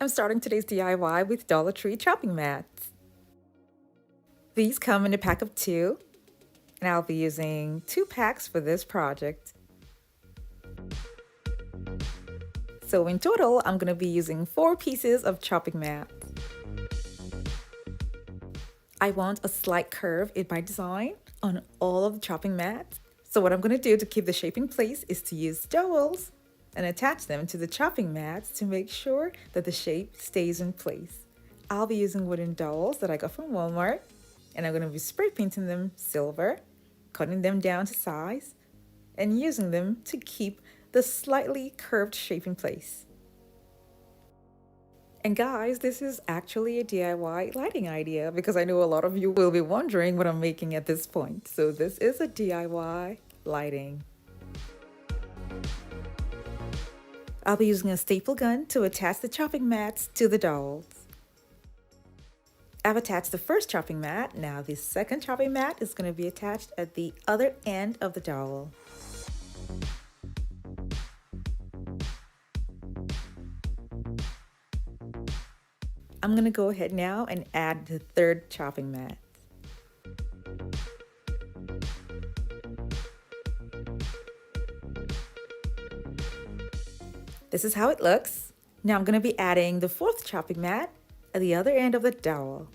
I'm starting today's DIY with Dollar Tree chopping mats. These come in a pack of 2, and I'll be using 2 packs for this project. So in total, I'm going to be using 4 pieces of chopping mat. I want a slight curve in my design on all of the chopping mats. So what I'm going to do to keep the shape in place is to use dowels and attach them to the chopping mats to make sure that the shape stays in place. I'll be using wooden dowels that I got from Walmart, and I'm going to be spray painting them silver, cutting them down to size, and using them to keep the slightly curved shape in place. And guys, this is actually a DIY lighting idea because I know a lot of you will be wondering what I'm making at this point. So this is a DIY lighting. I'll be using a staple gun to attach the chopping mats to the dowels. I've attached the first chopping mat. Now the second chopping mat is going to be attached at the other end of the dowel. I'm going to go ahead now and add the third chopping mat. This is how it looks. Now I'm going to be adding the fourth chopping mat at the other end of the dowel.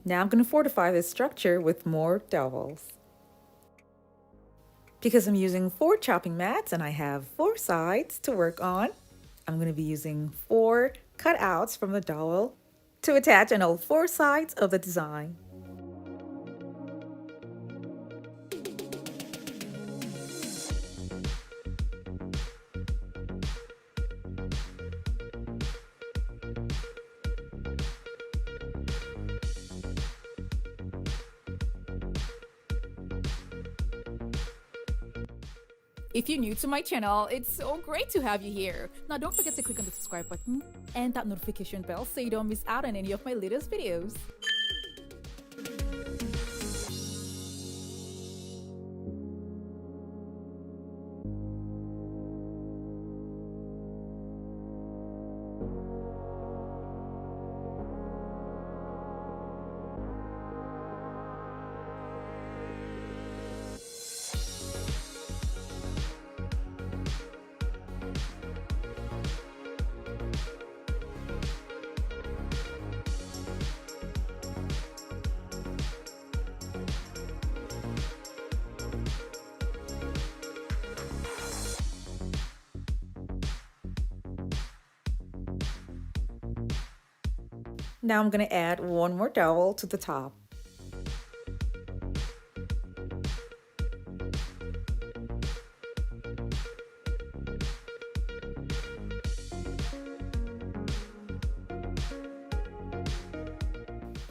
Now I'm going to fortify this structure with more dowels. Because I'm using 4 chopping mats and I have 4 sides to work on, I'm going to be using 4 cutouts from the dowel to attach on all 4 sides of the design. If you're new to my channel, it's so great to have you here. Now don't forget to click on the subscribe button and that notification bell so you don't miss out on any of my latest videos. Now I'm going to add 1 more dowel to the top.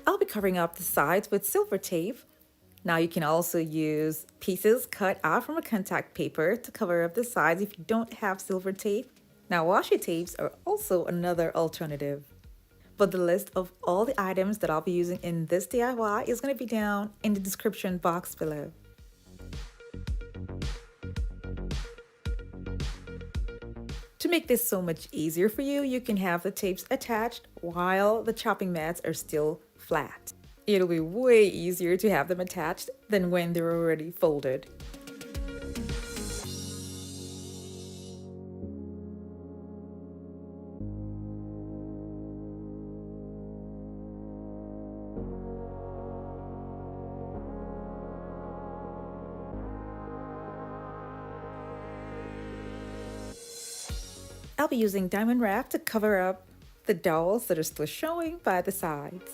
I'll be covering up the sides with silver tape. Now you can also use pieces cut out from a contact paper to cover up the sides if you don't have silver tape. Now washi tapes are also another alternative. But the list of all the items that I'll be using in this DIY is going to be down in the description box below. To make this so much easier for you, you can have the tapes attached while the chopping mats are still flat. It'll be way easier to have them attached than when they're already folded. I'll be using diamond wrap to cover up the dowels that are still showing by the sides.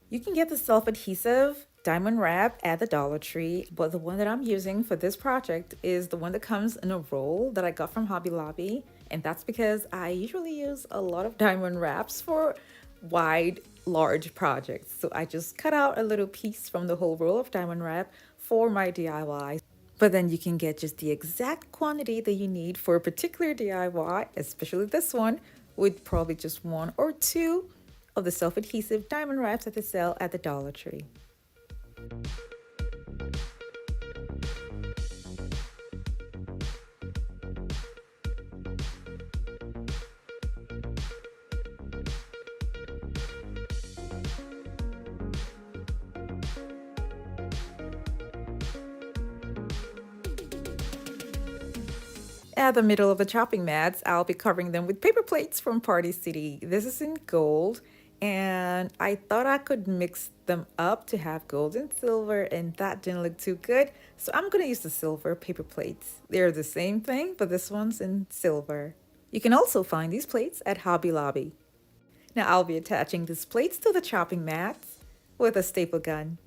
You can get the self-adhesive diamond wrap at the Dollar Tree, but the one that I'm using for this project is the one that comes in a roll that I got from Hobby Lobby. And that's because I usually use a lot of diamond wraps for wide, large projects. So I just cut out a little piece from the whole roll of diamond wrap for my DIY. But then you can get just the exact quantity that you need for a particular DIY, especially this one, with probably just one or two of the self-adhesive diamond wraps that they sell at the Dollar Tree. At the middle of the chopping mats, I'll be covering them with paper plates from Party City. This is in gold, and I thought I could mix them up to have gold and silver, and that didn't look too good. So I'm gonna use the silver paper plates. They're the same thing, but this one's in silver. You can also find these plates at Hobby Lobby. Now I'll be attaching these plates to the chopping mats with a staple gun.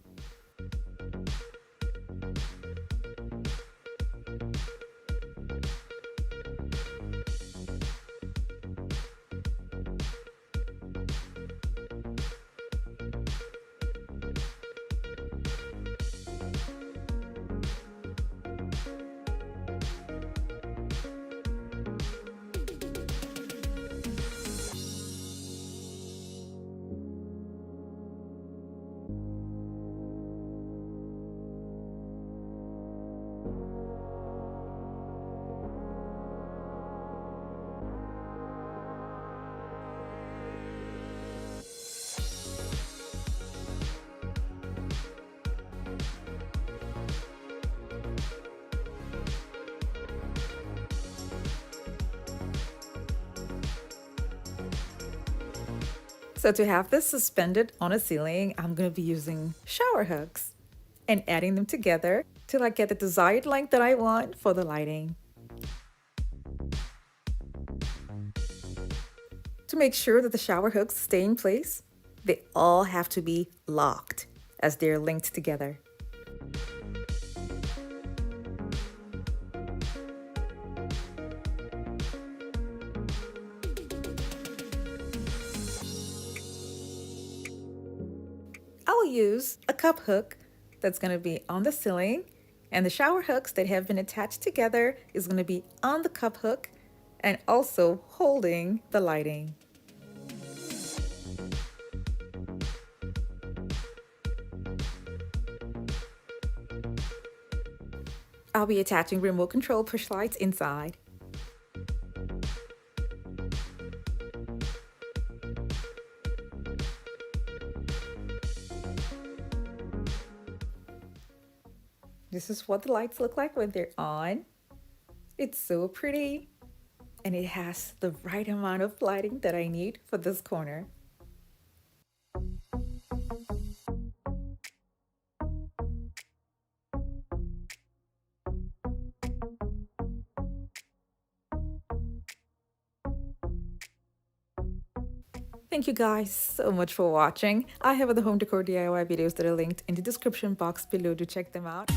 So to have this suspended on a ceiling, I'm going to be using shower hooks and adding them together till I get the desired length that I want for the lighting. To make sure that the shower hooks stay in place, they all have to be locked as they're linked together. I'll use a cup hook that's going to be on the ceiling, and the shower hooks that have been attached together is going to be on the cup hook and also holding the lighting. I'll be attaching remote control push lights inside. This is what the lights look like when they're on. It's so pretty, and it has the right amount of lighting that I need for this corner. Thank you guys so much for watching. I have other home decor DIY videos that are linked in the description box below to check them out.